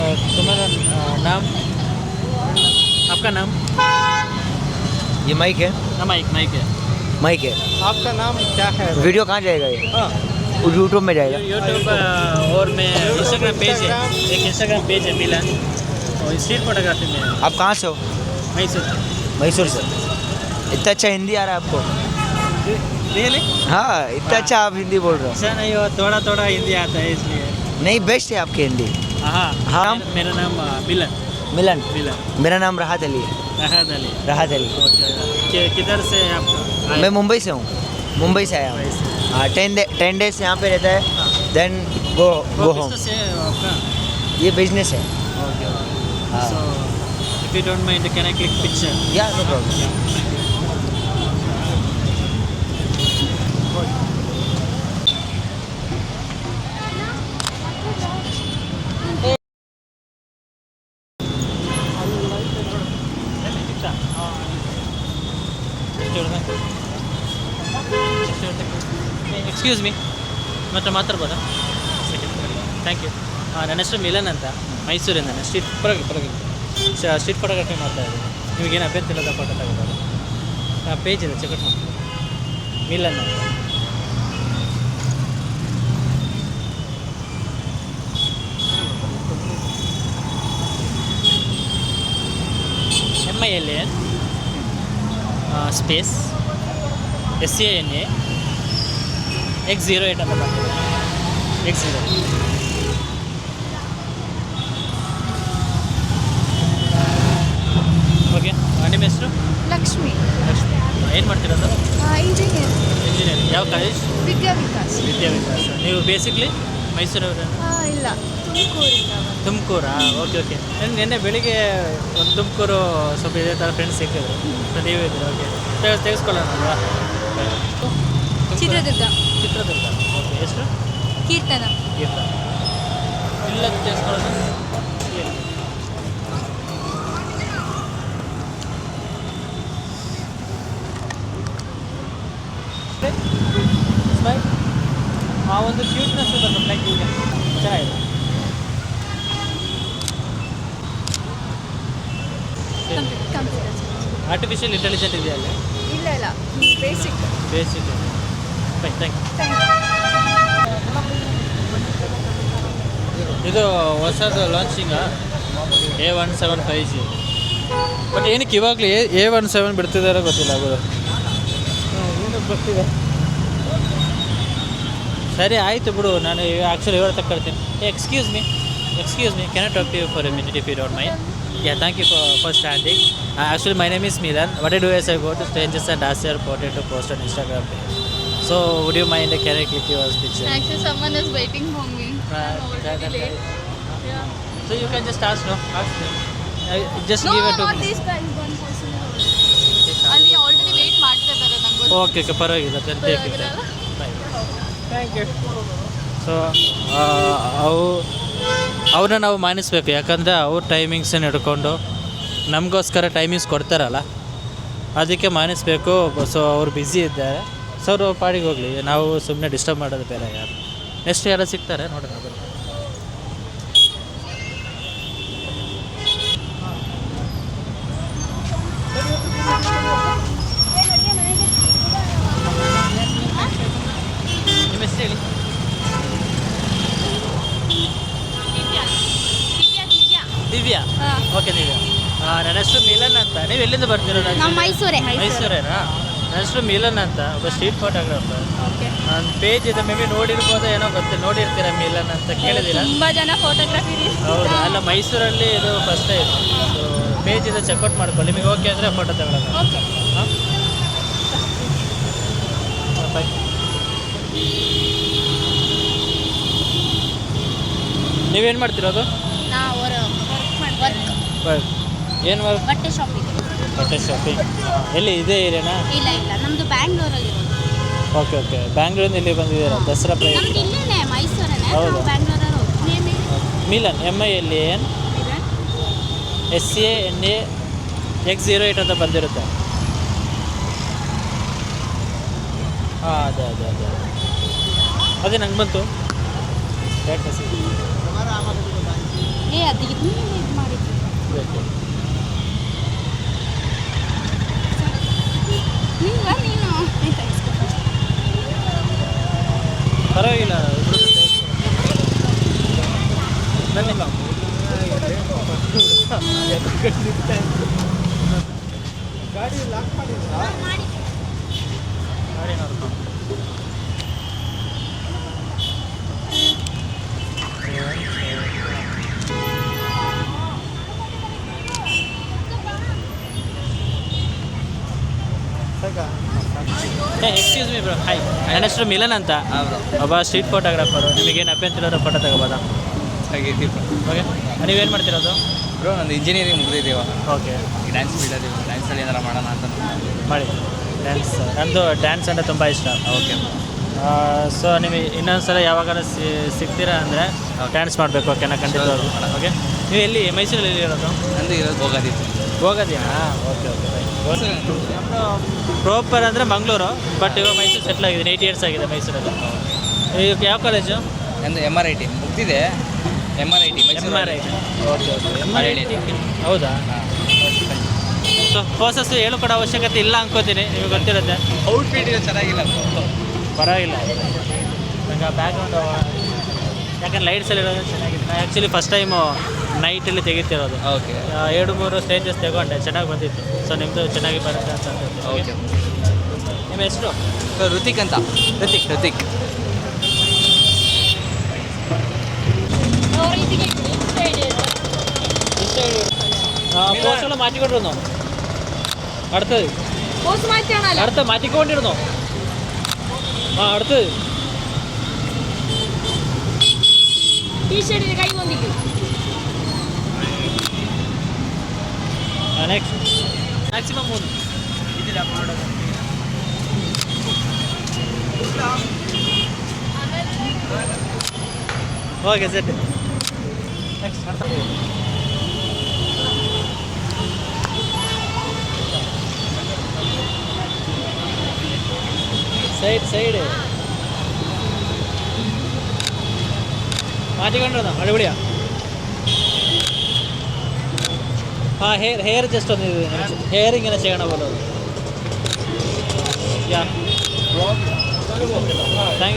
तुम्हारा नाम, आपका नाम? ये माइक है, हाँ, माइक माइक है। माइक है। आपका नाम क्या है? वीडियो कहाँ जाएगा ये? यूट्यूब में जाएगा। यूट्यूब और मैं इंस्टाग्राम पेज है, एक इंस्टाग्राम पेज है मिलन, और स्ट्रीट फोटोग्राफी में है। आप कहाँ से हो? मैसूर। मैसूर से। इतना अच्छा हिंदी आ रहा है आपको? रियली? हाँ, इतना अच्छा आप हिंदी बोल रहे हो। ऐसा नहीं हो, थोड़ा थोड़ा हिंदी आता है इसलिए। नहीं, बेस्ट है आपकी हिंदी। हाँ हाँ। मेरा नाम मिलन। मिलन। मिलन मेरा नाम राहत अली है। राहत अली। राहत अली। किधर से आप? मैं मुंबई से हूँ। मुंबई से आया हूँ। मुंबई से। हाँ, 10 डेज यहाँ पे रहता है, देन गो होम। business है आपका? ये बिजनेस है। ओके। हाँ। So if you don't mind, can I click picture? या नो प्रॉब्लम। ಎಕ್ಸ್ಕ್ಯೂಸ್ ಮೀ, ಮತ್ತೆ ಮಾತಾಡ್ಬೋದಾ? Thank you. ನನ್ನ ಹೆಸರು ಮಿಲನ್ ಅಂತ, ಮೈಸೂರಿಂದ. ನಾನು ಸ್ಟ್ರೀಟ್ ಫೋಟೋಗ್ರಫಿ ಮಾಡ್ತಾ ಇದ್ದೀನಿ. ನಿಮಗೇನು ಅಭ್ಯರ್ಥಿ ಇಲ್ಲದ ಫೋಟೋ ತಗೋಬೋದು. ಪೇಜ್ ಇದೆ, ಚೆಕ್ ಮಾಡಿ. ಮಿಲನ್ ಅಂತ. MILAN ಸ್ಪೇಸ್ SANA X08 ಅಂತ ಬರ್ತಿದೆ. X0. ಓಕೆ. ನಿಮ್ಮ ಹೆಸರು? ಲಕ್ಷ್ಮಿ. ಲಕ್ಷ್ಮಿ. ಏನು ಮಾಡ್ತಿರೋದು? ಇಂಜಿನಿಯರ್. ಇಂಜಿನಿಯರಿಂಗ್. ಯಾವ ಕಾಲೇಜ್? ವಿದ್ಯಾ ವಿಕಾಸ್. ನೀವು ಬೇಸಿಕ್ಲಿ ಮೈಸೂರವ್ರ? ಇಲ್ಲ, ತುಮಕೂರಿಂದ. ತುಮಕೂರಾ? Okay okay. ನಿನ್ನೆ ಬೆಳಿಗ್ಗೆ ಒಂದು ತುಮಕೂರು ಸ್ವಲ್ಪ ಇದೇ ಥರ ಫ್ರೆಂಡ್ಸ್ ಸಿಕ್ಕಿದ್ರು, ಸೊ ನೀವು ಇದ್ದೀರಿ. ಓಕೆ, ತೆಗೆಸ್ಕೊಳ್ಳೋಣ ಅಲ್ವಾ? ಚಿತ್ರದುರ್ಗ. ಚಿತ್ರದುರ್ಗ. ಓಕೆ. ಎಷ್ಟು? ಕೀರ್ತನ. ಕೀರ್ತನ. ಇಲ್ಲ ತೆಗೆಸ್ಕೊಳ್ಳೋಣ. ಸ್ಮೈಲ್. ಆ ಒಂದು ಕ್ಯೂಟ್ನೆಸ್ ಇದೆ ನಮ್ಮ ಲೈಫಿಗೆ. ಚೆನ್ನಾಗಿದೆ. ಆರ್ಟಿಫಿಷಿಯಲ್ ಇಂಟೆಲಿಜೆಂಟ್ ಇದೆಯಾ ಅಲ್ಲಿ? ಇಲ್ಲ ಇಲ್ಲ, basic. Basic. Fine, thank you. ಇದು ಹೊಸದು ಲಾಂಚಿಂಗ A175G. ಬಟ್ ಏನಕ್ಕೆ ಇವಾಗಲೇ A17 ಬಿಡ್ತಿದ್ದಾರೋ ಗೊತ್ತಿಲ್ಲ. ಅದು ಏನಕ್ಕೆ ಬರ್ತಿದೆ? ಸರಿ ಆಯಿತು ಬಿಡು, ನಾನು ಆ್ಯಕ್ಚುಲಿ ಇವಾಗ ತಗೊಳ್ತೀನಿ. Excuse me, can I talk to you for a minute if you don't mind? Yeah, thank you for standing. Actually, my name is Milan. What I do is I go to strangers and ask their portrait to post on Instagram page. So, would you mind, can I click your picture? Actually, someone is waiting for me. I'm already late. Yeah. So, you can just ask, no? Ask me. Just No, give it to not me. this guy. One person. ಅಲ್ಲಿ already wait ಮಾಡ್ತಾ ಇದ್ದಾರೆ ನಂಗೆ. Okay, ಪರವಾಗಿಲ್ಲ. Then take it. Bye. Thank you. So ಅವ್ರನ್ನ ನಾವು ಮಾನಿಸ್ಬೇಕು, ಯಾಕಂದರೆ ಅವ್ರ ಟೈಮಿಂಗ್ಸನ್ನು ಹಿಡ್ಕೊಂಡು ನಮಗೋಸ್ಕರ ಟೈಮಿಂಗ್ಸ್ ಕೊಡ್ತಾರಲ್ಲ, ಅದಕ್ಕೆ ಮಾನಿಸ್ಬೇಕು. ಸೊ ಅವ್ರು ಬ್ಯುಸಿ ಇದ್ದಾರೆ, ಸೊ ಅವರು ಪಾಡಿಗೆ ಹೋಗಲಿ, ನಾವು ಸುಮ್ಮನೆ ಡಿಸ್ಟರ್ಬ್ ಮಾಡೋದು ಬೇರೆ. ಯಾರು ನೆಕ್ಸ್ಟ್ ಯಾರು ಸಿಗ್ತಾರೆ ನೋಡೋಣ. ಅದನ್ನು ನಿಮ್ಮ ಹೆಸರು ಹೇಳಿ. ದಿವ್ಯಾ. ಓಕೆ ದಿವ್ಯಾ. ನನ್ನ ಹೆಸರು ಮಿಲನ್ ಅಂತ. ನೀವು ಎಲ್ಲಿಂದ ಬರ್ತೀರಾ? ನಾವು ಮೈಸೂರೇನಾ? ನನ್ನ ಹೆಸರು ಮಿಲನ್ ಅಂತ, ಒಬ್ಬ ಸ್ಟ್ರೀಟ್ ಫೋಟೋಗ್ರಾಫರ್. ನನ್ನ ಪೇಜ್ ಇದೆ, ಮೇ ಬಿ ನೋಡಿರ್ಬೋದು, ಏನೋ ಗೊತ್ತಿಲ್ಲ. ನೋಡಿರ್ತೀರಾ ಮಿಲನ್ ಅಂತ? ಕೇಳಿದ್ದೀರಾ? ತುಂಬ ಜನ ಫೋಟೋಗ್ರಫಿ. ಹೌದು, ಅಲ್ಲ ಮೈಸೂರಲ್ಲಿ ಇದು ಫಸ್ಟ್ ಟೈಮ್. ಸೊ ಪೇಜ್ ಇದೆ, ಚೆಕ್ಔಟ್ ಮಾಡ್ಕೊಳ್ಳಿ. ನಿಮಗೆ ಓಕೆ ಅಂದರೆ ಫೋಟೋ ತಗೊಳ್ಳೋಣ. ಓಕೆ. ಹಾಂ, ಬಾಯ್. ನೀವೇನು ಮಾಡ್ತಿರೋದು? ನಾವು ವರ್ಕ್. ಏನು ವರ್ಕ್? ಬಟ್ಟೆ ಶಾಪಿಂಗ್. ಬಟ್ಟೆ ಶಾಪಿಂಗ್. ಎಲ್ಲಿ ಇದೇ ಏರಿಯಾನಾ? ಇಲ್ಲ ಇಲ್ಲ, ನಮ್ಮದು ಬ್ಯಾಂಗ್ಳೂರಲ್ಲಿರೋದು. Okay okay. ಬ್ಯಾಂಗ್ಳೂರಿಂದ ಇಲ್ಲಿ ಬಂದಿದ್ದೀರಾ ದಸರಾ ಪ್ರಯುಕ್ತ? ನಮ್ದು ಇಲ್ಲೇ ಮೈಸೂರನೇ, ಹೌದಾ? ನಾವು ಬ್ಯಾಂಗ್ಳೂರಲ್ಲಿ. ಮಿಲನ್ MILAN SANA X08 ಅಂತ ಬಂದಿರುತ್ತೆ. ಹಾಂ, ಅದೇ ನಂಗೆ ಬಂತು. ಏ ಅದು ತೆಗಿತು ಇದು ಮಾಡಿದ್ದು ನೀನು ಆಯ್ತಾ ಪರವಾಗಿಲ್ಲ ಬನ್ನಿ ಗಾಡಿ ಲಾಕ್ ಮಾಡಿದ್ರಾ ಗಾಡಿ ನೋಡ್ಕೊಂಡು ಎಕ್ಸ್ಕ್ಯೂಸ್ ಮೀ ಬ್ರೋ ಹಾಯ್ ನನ್ನ ಹೆಸರು ಮಿಲನ್ ಅಂತ ಒಬ್ಬ ಸ್ಟ್ರೀಟ್ ಫೋಟೋಗ್ರಾಫರು ನಿಮಗೇನು ಅಭ್ಯಂತರ ಫೋಟೋ ತಗೋಬೋದಾ ಹಾಗೈತಿ ಓಕೆ ನೀವೇನು ಮಾಡ್ತಿರೋದು ಬ್ರೋ ನಂದು ಇಂಜಿನಿಯರಿಂಗ್ ಮುಗಿದಿದ್ದೀವ ಓಕೆ ಡ್ಯಾನ್ಸ್ ಫೀಲ್ಡಲ್ಲಿ ಡ್ಯಾನ್ಸಲ್ಲಿ ಏನಾರ ಮಾಡೋಣ ಅಂತ ಮಾಡಿ ಡ್ಯಾನ್ಸ್ ನಂದು ಡ್ಯಾನ್ಸ್ ಅಂದರೆ ತುಂಬ ಇಷ್ಟ ಓಕೆ ಸೊ ನಿಮಗೆ ಇನ್ನೊಂದು ಸಲ ಯಾವಾಗಾರ ಸಿಗ್ತೀರಾ ಅಂದರೆ ಡ್ಯಾನ್ಸ್ ಮಾಡಬೇಕು ಓಕೆನಾ ಖಂಡಿತವಾಗ್ಲೂ ಓಕೆ ನೀವು ಎಲ್ಲಿ ಮೈಸೂರಲ್ಲಿ ಎಲ್ಲಿ ಇರೋದು ನಂದು ಇರೋದು ಹೋಗೋದಿತ್ತು ಹೋಗೋದಿಯಾ ಓಕೆ ಓಕೆ ಪ್ರಾಪರ್ ಅಂದರೆ ಮಂಗಳೂರು ಬಟ್ ಇವಾಗ ಮೈಸೂರು ಸೆಟ್ಲ್ ಆಗಿದ್ದೀನಿ 8 ಇಯರ್ಸ್ ಆಗಿದೆ ಮೈಸೂರಲ್ಲಿ ಈಗ ಯಾವ ಕಾಲೇಜು ನಂದು MRIT ಮುಗ್ದಿದೆ MRIT MRIT ಓಕೆ ಓಕೆ ಹೌದಾ ಸೊ ಪ್ರೋಸೆಸ್ ಹೇಳು ಕೊಡೋ ಅವಶ್ಯಕತೆ ಇಲ್ಲ ಅನ್ಕೋತೀನಿ ನಿಮಗೆ ಗೊತ್ತಿರುತ್ತೆ ಔಟ್ಫಿಟ್ ಇದೆ ಚೆನ್ನಾಗಿಲ್ಲ ಪರವಾಗಿಲ್ಲ ನಂಗೆ ಆ ಬ್ಯಾಕ್ಗ್ರೌಂಡ್ ಯಾಕಂದ್ರೆ ಲೈಟ್ಸ್ ಎಲ್ಲ ಇರೋದು ಚೆನ್ನಾಗಿದೆ ನಾನು ಆ್ಯಕ್ಚುಲಿ ಫಸ್ಟ್ ಟೈಮು ನೈಟಲ್ಲಿ ತೆಗಿತಿರೋದು ಓಕೆ 2-3 ಸ್ಟೇಜಸ್ ತಗೊಂಡೆ ಚೆನ್ನಾಗಿ ಬಂದಿತ್ತು ಸೊ ನಿಮ್ಮದು ಚೆನ್ನಾಗಿ ಬರುತ್ತೆ ಅಂತ ಓಕೆ ನಿಮ್ಮ ಹೆಸರು ಋತಿಕ್ ಅಂತ ಋತಿಕ್ പോസ്റ്റെല്ലാം മാറ്റിക്കൊണ്ടിരുന്നോ അടുത്തത് പോസ്റ്റ് മാറ്റാണല്ലോ അടുത്ത മാറ്റിക്കൊണ്ടിരുന്നോ അടുത്തത് ടീഷർട്ടിന് കൈ വന്നിക്കും നെക്സ്റ്റ് മാക്സിമം 3 ഇതിൽ upload okay set next side മാറ്റിക്കൊണ്ടിരുന്നോ അടിപൊളിയാ ആ ഹെയർ ജസ്റ്റ് ഒന്ന് ഇത് ഹെയർ ഇങ്ങനെ ചെയ്യണ പോലെ യാ താങ്ക്